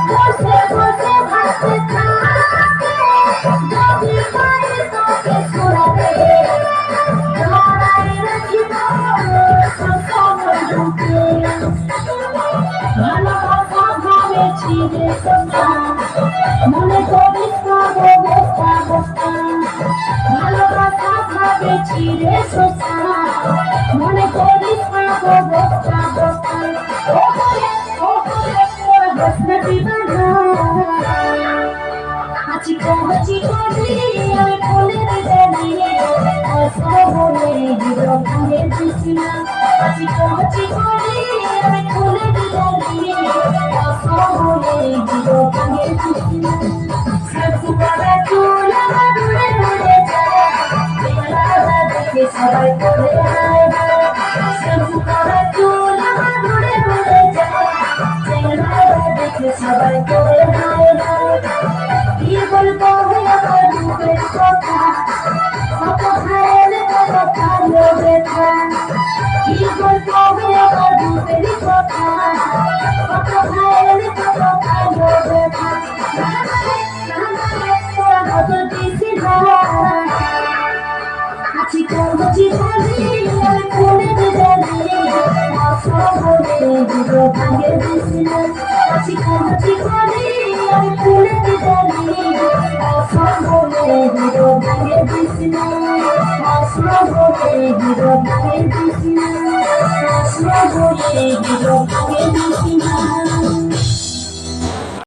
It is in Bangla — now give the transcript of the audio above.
বসে বসে ভাবতে থাকে যদি পাই তোকে ছুড়াতে ধরাই রাখিব সবসময় বুকে ভালোবাসা ভাবেছি রে সস্তা মনে করিস পাবো বস্তা বস্তা ভালোবাসা ভাবেছি রে সস্তা মনে করিস পাবো বস্তা বস্তা ও তোরা বসনাটি বাঁধা আছি করি আমি ফুলের জানি অসবরে হিরো ভাঙে দিছিনা আছি করি আমি ফুলের জানি অসবরে হিরো ভাঙে দিছিনা সবজি বাবা চুল আমার দূরে দূরে যায় বেলা দেখে সবাই করে হায় হায় সবজি বাবা চুল আমার দূরে দূরে যায় বেলা দেখে সবাই করে হায় হায় কি বলবো আমার দুঃখের কথা কত ভাইয়ের কত ভালো ব্যথা কি বলবো আমার দুঃখের কথা কত ভাইয়ের কত ভালো ব্যথা তোরা নজর দিছিস আছি করি আমি ফুলের জানি অসবরে হিরো ভাঙে দিছিনা আছি করি আমি ফুলের জানি অসবরে হিরো ভাঙে দিছিনা অসবরে হিরো ভাঙে দিছিনা অসবরে হিরো ভাঙে দিছিনা